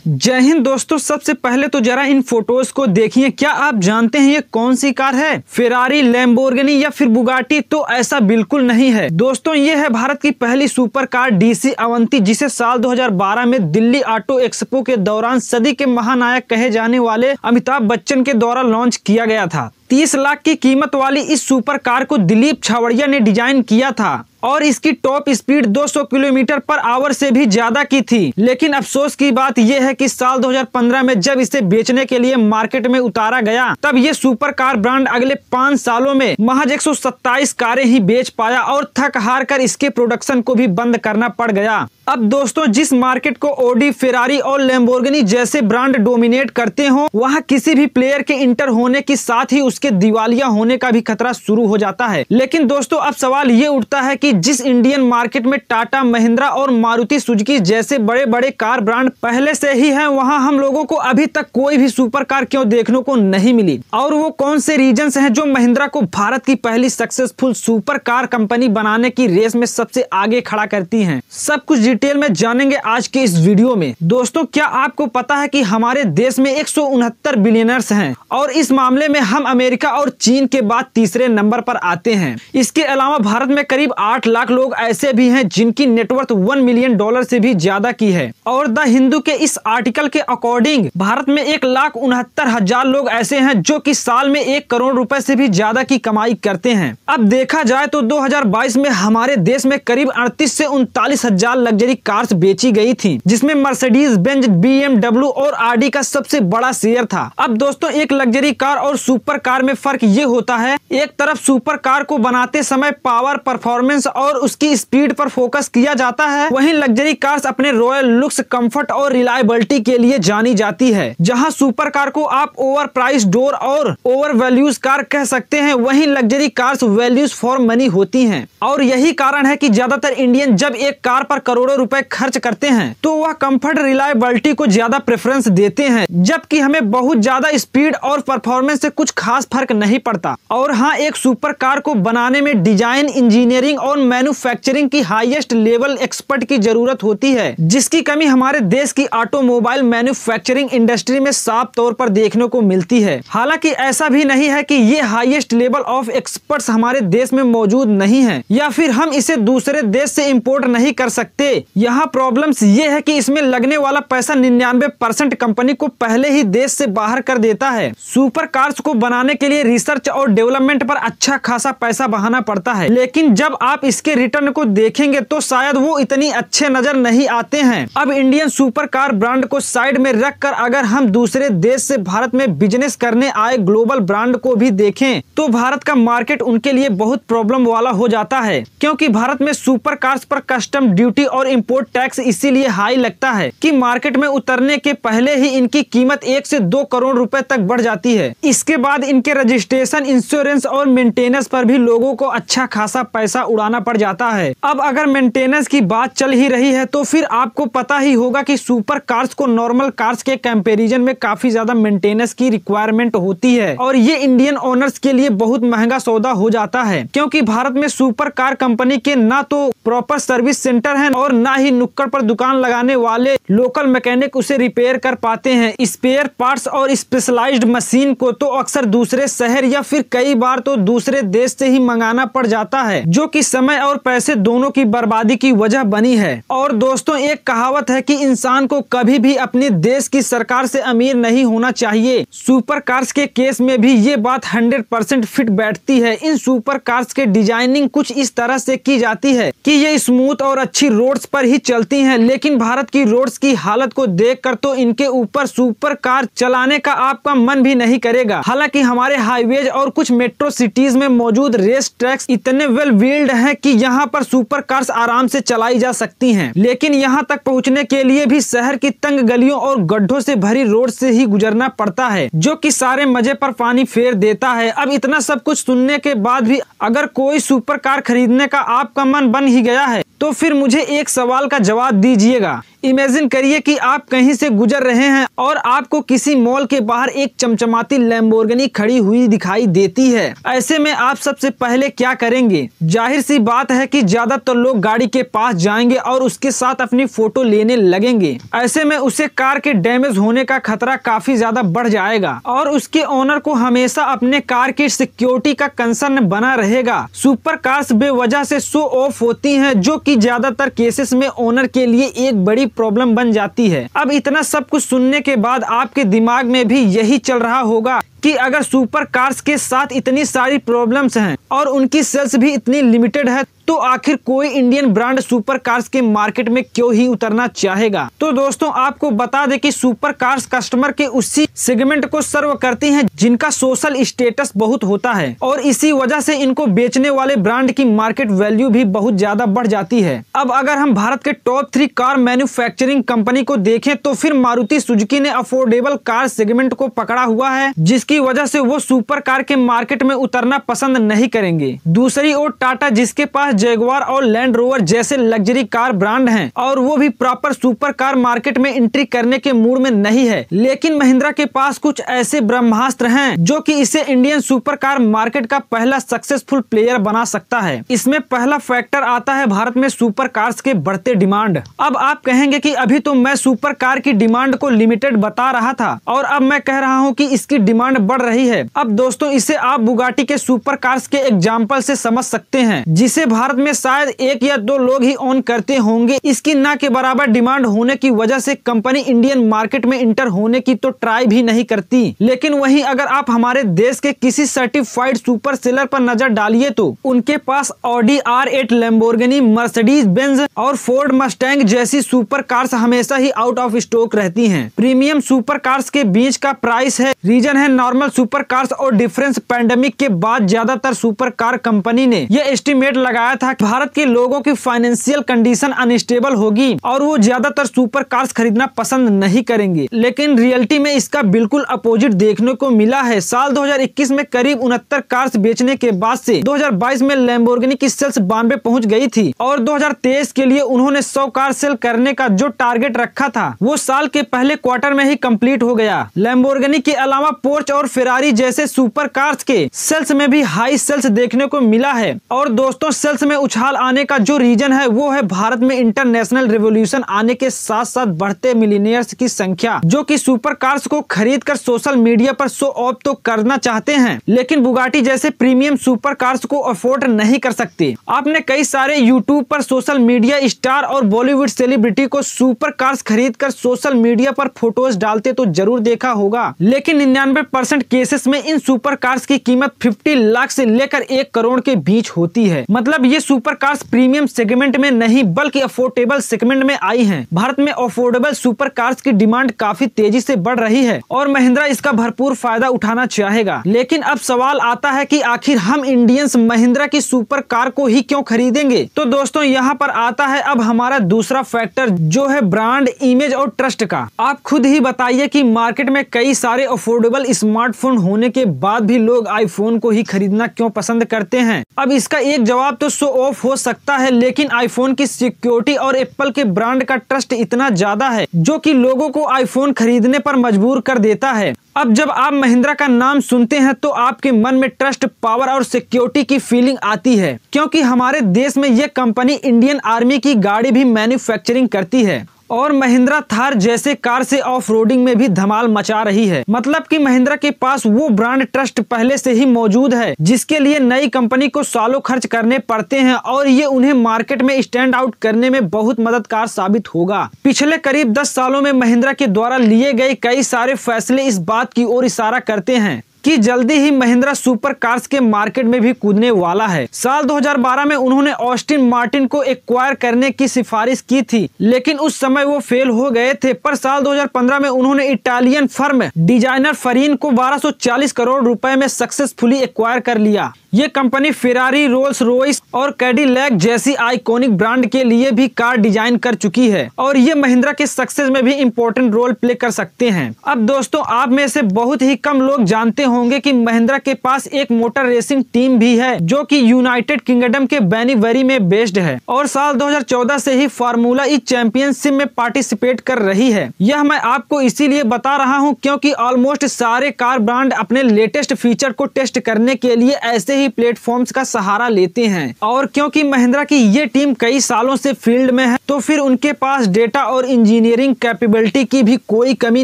जय हिंद दोस्तों, सबसे पहले तो जरा इन फोटोज को देखिए। क्या आप जानते हैं ये कौन सी कार है? फेरारी, लैम्बोर्गिनी या फिर बुगाटी? तो ऐसा बिल्कुल नहीं है दोस्तों। ये है भारत की पहली सुपर कार डीसी अवंती, जिसे साल 2012 में दिल्ली ऑटो एक्सपो के दौरान सदी के महानायक कहे जाने वाले अमिताभ बच्चन के द्वारा लॉन्च किया गया था। 30 लाख की कीमत वाली इस सुपर कार को दिलीप छावड़िया ने डिजाइन किया था और इसकी top speed 200 kilometre per hour से भी ज्यादा की थी। लेकिन अफसोस की बात यह है कि साल 2015 में जब इसे बेचने के लिए मार्केट में उतारा गया, तब ये सुपर कार ब्रांड अगले 5 सालों में महज 127 कारें ही बेच पाया और थक हार कर इसके प्रोडक्शन को भी बंद करना पड़ गया। अब दोस्तों, जिस मार्केट को ऑडी, फेरारी और लैम्बोर्गिनी जैसे ब्रांड डोमिनेट करते हो, वहाँ किसी भी प्लेयर के इंटर होने के साथ ही उसके दिवालिया होने का भी खतरा शुरू हो जाता है। लेकिन दोस्तों, अब सवाल ये उठता है कि जिस इंडियन मार्केट में टाटा, महिंद्रा और मारुति सुजुकी जैसे बड़े बड़े कार ब्रांड पहले से ही हैं, वहाँ हम लोगों को अभी तक कोई भी सुपर कार क्यों देखने को नहीं मिली? और वो कौन से रीजंस हैं जो महिंद्रा को भारत की पहली सक्सेसफुल सुपर कार कंपनी बनाने की रेस में सबसे आगे खड़ा करती हैं? सब कुछ डिटेल में जानेंगे आज के इस वीडियो में। दोस्तों, क्या आपको पता है कि हमारे देश में 169 बिलियनर्स हैं और इस मामले में हम अमेरिका और चीन के बाद तीसरे नंबर पर आते हैं। इसके अलावा भारत में करीब 8 लाख लोग ऐसे भी हैं जिनकी नेटवर्थ $1 मिलियन से भी ज्यादा की है। और द हिंदू के इस आर्टिकल के अकॉर्डिंग भारत में 1,69,000 लोग ऐसे हैं जो कि साल में 1 करोड़ रुपए से भी ज्यादा की कमाई करते हैं। अब देखा जाए तो 2022 में हमारे देश में करीब 38 से 39 हजार लग्जरी कार्स बेची गई थी, जिसमें मर्सिडीज बेंज, BMW और आडी का सबसे बड़ा शेयर था। अब दोस्तों, एक लग्जरी कार और सुपर कार में फर्क ये होता है, एक तरफ सुपर कार को बनाते समय पावर, परफॉर्मेंस और उसकी स्पीड पर फोकस किया जाता है, वहीं लग्जरी कार्स अपने रॉयल लुक्स, कंफर्ट और रिलायबिलिटी के लिए जानी जाती है। जहां सुपर कार को आप ओवर प्राइस डोर और ओवर वैल्यूज कार कह सकते हैं, वहीं luxury cars values for money होती हैं। और यही कारण है कि ज्यादातर इंडियन जब एक कार पर करोड़ों रुपए खर्च करते हैं तो वह कंफर्ट, रिलायबिलिटी को ज्यादा प्रेफरेंस देते हैं, जबकि हमें बहुत ज्यादा स्पीड और परफॉर्मेंस से कुछ खास फर्क नहीं पड़ता। और हाँ, एक सुपर कार को बनाने में डिजाइन, इंजीनियरिंग और मैन्युफैक्चरिंग की हाईएस्ट लेवल एक्सपर्ट की जरूरत होती है, जिसकी कमी हमारे देश की ऑटोमोबाइल मैन्युफैक्चरिंग इंडस्ट्री में साफ तौर पर देखने को मिलती है। हालांकि ऐसा भी नहीं है कि ये हाईएस्ट लेवल ऑफ एक्सपर्ट्स हमारे देश में मौजूद नहीं है या फिर हम इसे दूसरे देश से इंपोर्ट नहीं कर सकते। यहाँ प्रॉब्लम्स ये है कि इसमें लगने वाला पैसा 99% कंपनी को पहले ही देश से बाहर कर देता है। सुपर कार्स को बनाने के लिए रिसर्च और डेवलपमेंट पर अच्छा खासा पैसा बहाना पड़ता है, लेकिन जब आप इसके रिटर्न को देखेंगे तो शायद वो इतनी अच्छे नजर नहीं आते हैं। अब इंडियन सुपर कार ब्रांड को साइड में रखकर अगर हम दूसरे देश से भारत में बिजनेस करने आए ग्लोबल ब्रांड को भी देखें तो भारत का मार्केट उनके लिए बहुत प्रॉब्लम वाला हो जाता है, क्योंकि भारत में सुपर कार्स पर कस्टम ड्यूटी और इंपोर्ट टैक्स इसीलिए हाई लगता है कि मार्केट में उतरने के पहले ही इनकी कीमत 1 से 2 करोड़ रुपए तक बढ़ जाती है। इसके बाद इनके रजिस्ट्रेशन, इंश्योरेंस और मेंटेनेंस पर भी लोगों को अच्छा खासा पैसा उड़ाना पड़ जाता है। अब अगर मेंटेनेंस की बात चल ही रही है तो फिर आपको पता ही होगा कि सुपर कार्स को नॉर्मल कार्स के कंपैरिजन में काफी ज्यादा मेंटेनेंस की रिक्वायरमेंट होती है और ये इंडियन ओनर्स के लिए बहुत महंगा सौदा हो जाता है, क्योंकि भारत में सुपर कार कंपनी के ना तो प्रॉपर सर्विस सेंटर है और ना ही नुक्कड़ पर दुकान लगाने वाले लोकल मैकेनिक उसे रिपेयर कर पाते हैं। स्पेयर पार्ट्स और स्पेशलाइज्ड मशीन को तो अक्सर दूसरे शहर या फिर कई बार तो दूसरे देश से ही मंगाना पड़ जाता है, जो कि समय और पैसे दोनों की बर्बादी की वजह बनी है। और दोस्तों, एक कहावत है कि इंसान को कभी भी अपने देश की सरकार से अमीर नहीं होना चाहिए। सुपर कार्स के केस में भी ये बात 100% फिट बैठती है। इन सुपर कार्स के डिजाइनिंग कुछ इस तरह से की जाती है कि ये स्मूथ और अच्छी रोड्स पर ही चलती हैं, लेकिन भारत की रोड्स की हालत को देखकर तो इनके ऊपर सुपर कार चलाने का आपका मन भी नहीं करेगा। हालांकि हमारे हाईवेज और कुछ मेट्रो सिटीज में मौजूद रेस ट्रैक्स इतने वेल बिल्ड हैं कि यहाँ पर सुपर कार्स आराम से चलाई जा सकती हैं, लेकिन यहाँ तक पहुँचने के लिए भी शहर की तंग गलियों और गड्ढों से भरी रोड से ही गुजरना पड़ता है, जो कि सारे मजे पर पानी फेर देता है। अब इतना सब कुछ सुनने के बाद भी अगर कोई सुपर कार खरीदने का आपका मन बन ही गया है तो फिर मुझे एक सवाल का जवाब दीजिएगा। इमेजिन करिए कि आप कहीं से गुजर रहे हैं और आपको किसी मॉल के बाहर एक चमचमाती लैम्बोर्गिनी खड़ी हुई दिखाई देती है। ऐसे में आप सबसे पहले क्या करेंगे? जाहिर सी बात है कि ज्यादातर लोग गाड़ी के पास जाएंगे और उसके साथ अपनी फोटो लेने लगेंगे। ऐसे में उसे कार के डैमेज होने का खतरा काफी ज्यादा बढ़ जाएगा और उसके ओनर को हमेशा अपने कार की सिक्योरिटी का कंसर्न बना रहेगा। सुपर कार्स बेवजह से शो ऑफ होती हैं, जो कि ज्यादातर केसेस में ओनर के लिए एक बड़ी प्रॉब्लम बन जाती है। अब इतना सब कुछ सुनने के बाद आपके दिमाग में भी यही चल रहा होगा कि अगर सुपर कार्स के साथ इतनी सारी प्रॉब्लम्स हैं और उनकी सेल्स भी इतनी लिमिटेड है, तो आखिर कोई इंडियन ब्रांड सुपर कार्स के मार्केट में क्यों ही उतरना चाहेगा। तो दोस्तों आपको बता दें कि सुपर कार्स कस्टमर के उसी सेगमेंट को सर्व करती हैं जिनका सोशल स्टेटस बहुत होता है और इसी वजह से इनको बेचने वाले ब्रांड की मार्केट वैल्यू भी बहुत ज्यादा बढ़ जाती है। अब अगर हम भारत के टॉप 3 कार मैन्युफैक्चरिंग कंपनी को देखें तो फिर मारुति सुजुकी ने अफोर्डेबल कार सेगमेंट को पकड़ा हुआ है, जिसकी वजह से वो सुपर कार के मार्केट में उतरना पसंद नहीं करेंगे। दूसरी ओर टाटा, जिसके पास जैगुआर और लैंड रोवर जैसे लग्जरी कार ब्रांड हैं और वो भी प्रॉपर सुपर कार मार्केट में एंट्री करने के मूड में नहीं है, लेकिन महिंद्रा के पास कुछ ऐसे ब्रह्मास्त्र हैं जो कि इसे इंडियन सुपर कार मार्केट का पहला सक्सेसफुल प्लेयर बना सकता है। इसमें पहला फैक्टर आता है भारत में सुपर कार्स के बढ़ते डिमांड। अब आप कहेंगे कि अभी तो मैं सुपर कार की डिमांड को लिमिटेड बता रहा था और अब मैं कह रहा हूँ कि इसकी डिमांड बढ़ रही है। अब दोस्तों इसे आप बुगाटी के सुपर कार्स के एग्जाम्पल से समझ सकते हैं, जिसे भारत में शायद 1 या 2 लोग ही ओन करते होंगे। इसकी ना के बराबर डिमांड होने की वजह से कंपनी इंडियन मार्केट में इंटर होने की तो ट्राई भी नहीं करती। लेकिन वहीं अगर आप हमारे देश के किसी सर्टिफाइड सुपर सेलर पर नजर डालिए तो उनके पास Audi R8, Lamborghini, Mercedes Benz और फोर्ड मस्टैंग जैसी सुपर कार्स हमेशा ही आउट ऑफ स्टॉक रहती हैं। प्रीमियम सुपर कार्स के बीच का प्राइस है, रीजन है नॉर्मल सुपर कार्स और डिफरेंस। पैंडेमिक के बाद ज्यादातर सुपर कार कंपनी ने यह एस्टिमेट लगाया था कि भारत के लोगों की फाइनेंशियल कंडीशन अनस्टेबल होगी और वो ज्यादातर सुपर कार्स खरीदना पसंद नहीं करेंगे, लेकिन रियलिटी में इसका बिल्कुल अपोजिट देखने को मिला है। साल 2021 में करीब 69 कार्स बेचने के बाद से 2022 में लैम्बोर्गिनी की सेल्स 92 पहुंच गई थी और 2023 के लिए उन्होंने 100 कार सेल करने का जो टारगेट रखा था वो साल के पहले क्वार्टर में ही कंप्लीट हो गया। लैम्बोर्गिनी के अलावा पोर्च और फेरारी जैसे सुपर कार्स के सेल्स में भी हाई सेल्स देखने को मिला है। और दोस्तों सेल्स में उछाल आने का जो रीजन है वो है भारत में इंटरनेशनल रेवोल्यूशन आने के साथ साथ बढ़ते मिलीनियर्स की संख्या, जो कि सुपर कार्स को खरीद कर सोशल मीडिया पर शो ऑफ तो करना चाहते हैं, लेकिन बुगाटी जैसे प्रीमियम सुपर कार्स को अफोर्ड नहीं कर सकते। आपने कई सारे यूट्यूब पर सोशल मीडिया स्टार और बॉलीवुड सेलिब्रिटी को सुपर कार्स खरीद कर सोशल मीडिया पर फोटोज डालते तो जरूर देखा होगा, लेकिन 99% केसेस में इन सुपर कार्स की कीमत 50 लाख से लेकर 1 करोड़ के बीच होती है। मतलब ये सुपर कार्स प्रीमियम सेगमेंट में नहीं बल्कि अफोर्डेबल सेगमेंट में आई हैं। भारत में अफोर्डेबल सुपर कार्स की डिमांड काफी तेजी से बढ़ रही है और महिंद्रा इसका भरपूर फायदा उठाना चाहेगा। लेकिन अब सवाल आता है कि आखिर हम इंडियंस महिंद्रा की सुपर कार को ही क्यों खरीदेंगे? तो दोस्तों यहाँ पर आता है अब हमारा दूसरा फैक्टर, जो है ब्रांड इमेज और ट्रस्ट का। आप खुद ही बताइए कि मार्केट में कई सारे अफोर्डेबल स्मार्टफोन होने के बाद भी लोग आईफोन को ही खरीदना क्यों पसंद करते हैं? अब इसका एक जवाब तो शो ऑफ हो सकता है, लेकिन आईफोन की सिक्योरिटी और एप्पल के ब्रांड का ट्रस्ट इतना ज्यादा है जो कि लोगों को आईफोन खरीदने पर मजबूर कर देता है। अब जब आप महिंद्रा का नाम सुनते हैं तो आपके मन में ट्रस्ट, पावर और सिक्योरिटी की फीलिंग आती है, क्योंकि हमारे देश में यह कंपनी इंडियन आर्मी की गाड़ी भी मैन्युफैक्चरिंग करती है और महिंद्रा थार जैसे कार से ऑफ रोडिंग में भी धमाल मचा रही है। मतलब कि महिंद्रा के पास वो ब्रांड ट्रस्ट पहले से ही मौजूद है जिसके लिए नई कंपनी को सालों खर्च करने पड़ते हैं और ये उन्हें मार्केट में स्टैंड आउट करने में बहुत मददगार साबित होगा। पिछले करीब 10 सालों में महिंद्रा के द्वारा लिए गए कई सारे फैसले इस बात की ओर इशारा करते हैं कि जल्दी ही महिंद्रा सुपर कार्स के मार्केट में भी कूदने वाला है। साल 2012 में उन्होंने ऑस्टिन मार्टिन को एक्वायर करने की सिफारिश की थी, लेकिन उस समय वो फेल हो गए थे। पर साल 2015 में उन्होंने इटालियन फर्म डिजाइनर फरीन को 1240 करोड़ रुपए में सक्सेसफुली एक्वायर कर लिया। ये कंपनी फेरारी, रोल्स रॉयस और कैडिलैक जैसी आइकॉनिक ब्रांड के लिए भी कार डिजाइन कर चुकी है और ये महिंद्रा के सक्सेस में भी इम्पोर्टेंट रोल प्ले कर सकते हैं। अब दोस्तों आप में से बहुत ही कम लोग जानते होंगे कि महिंद्रा के पास एक मोटर रेसिंग टीम भी है जो कि यूनाइटेड किंगडम के बेनीवरी में बेस्ड है और साल 2014 से ही फार्मूला ई चैंपियनशिप में पार्टिसिपेट कर रही है। यह मैं आपको इसीलिए बता रहा हूं क्योंकि ऑलमोस्ट सारे कार ब्रांड अपने लेटेस्ट फीचर को टेस्ट करने के लिए ऐसे ही प्लेटफॉर्म्स का सहारा लेते हैं और क्योंकि महिंद्रा की ये टीम कई सालों से फील्ड में है तो फिर उनके पास डेटा और इंजीनियरिंग कैपेबिलिटी की भी कोई कमी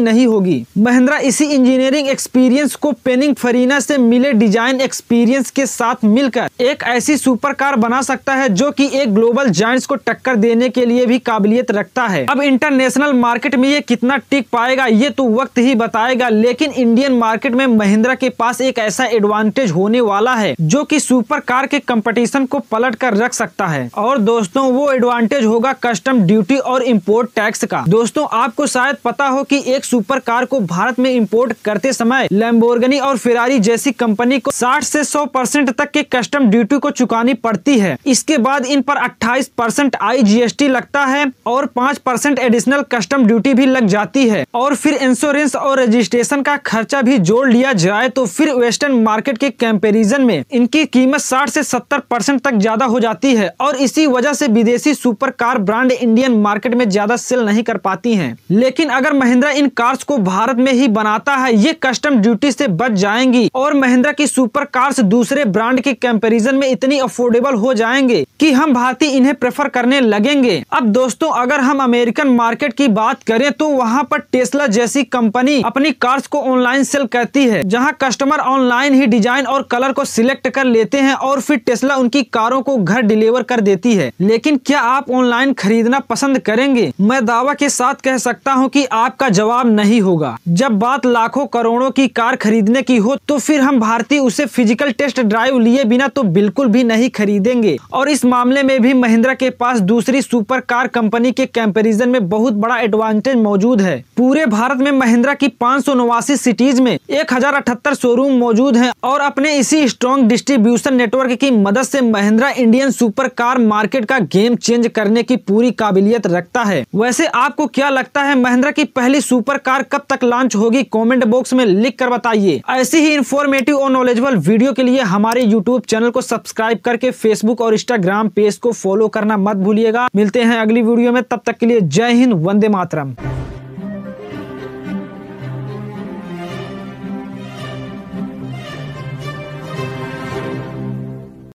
नहीं होगी। महिंद्रा इसी इंजीनियरिंग एक्सपीरियंस को पिनिनफरीना से मिले डिजाइन एक्सपीरियंस के साथ मिलकर एक ऐसी सुपर कार बना सकता है जो कि एक ग्लोबल जायंट्स को टक्कर देने के लिए भी काबिलियत रखता है। अब इंटरनेशनल मार्केट में ये कितना टिक पाएगा ये तो वक्त ही बताएगा, लेकिन इंडियन मार्केट में महिंद्रा के पास एक ऐसा एडवांटेज होने वाला है जो कि सुपर कार के कंपटीशन को पलट कर रख सकता है और दोस्तों वो एडवांटेज होगा कस्टम ड्यूटी और इम्पोर्ट टैक्स का। दोस्तों आपको शायद पता हो कि एक सुपर कार को भारत में इंपोर्ट करते समय लैम्बोर्गिनी और फेरारी जैसी कंपनी को 60 से 100% तक के कस्टम ड्यूटी को चुकानी पड़ती है। इसके बाद इन पर 28% IGST लगता है और 5% एडिशनल कस्टम ड्यूटी भी लग जाती है और फिर इंश्योरेंस और रजिस्ट्रेशन का खर्चा भी जोड़ लिया जाए तो फिर वेस्टर्न मार्केट के कंपैरिजन में इनकी कीमत 60 से 70% तक ज्यादा हो जाती है और इसी वजह से विदेशी super car brand Indian market में ज्यादा सेल नहीं कर पाती हैं। लेकिन अगर महिंद्रा इन कार्स को भारत में ही बनाता है ये कस्टम ड्यूटी से बच जाएंगी और महिंद्रा की सुपर कार्स दूसरे ब्रांड के कंपैरिजन में इतनी अफोर्डेबल हो जाएंगे कि हम भारतीय इन्हें प्रेफर करने लगेंगे। अब दोस्तों अगर हम अमेरिकन मार्केट की बात करें तो वहाँ पर टेस्ला जैसी कंपनी अपनी कार्स को ऑनलाइन सेल करती है जहाँ कस्टमर ऑनलाइन ही डिजाइन और कलर को सिलेक्ट कर लेते हैं और फिर टेस्ला उनकी कारों को घर डिलीवर कर देती है। लेकिन क्या आप ऑनलाइन खरीदना पसंद करेंगे? मैं दावा के साथ कह सकता हूं कि आपका जवाब नहीं होगा। जब बात लाखों करोड़ों की कार खरीदने की हो तो फिर हम भारतीय उसे फिजिकल टेस्ट ड्राइव लिए बिना तो बिल्कुल भी नहीं खरीदेंगे और इस मामले में भी महिंद्रा के पास दूसरी सुपर कार कंपनी के कंपैरिजन में बहुत बड़ा एडवांटेज मौजूद है। पूरे भारत में महिंद्रा की 589 सिटीज में 1078 शोरूम मौजूद हैं और अपने इसी स्ट्रॉन्ग डिस्ट्रीब्यूशन नेटवर्क की मदद से Mahindra Indian super car market का गेम चेंज करने की पूरी काबिलियत रखता है। वैसे आपको क्या लगता है महिंद्रा की पहली सुपर कार कब तक लॉन्च होगी? कमेंट बॉक्स में लिख कर बताइए। ऐसी ही इंफॉर्मेटिव और नॉलेजेबल वीडियो के लिए हमारे यूट्यूब चैनल को सब्सक्राइब करके फेसबुक और इंस्टाग्राम पेज को फॉलो करना मत भूलिएगा। मिलते हैं अगली वीडियो में, तब तक के लिए जय हिंद, वंदे मातरम।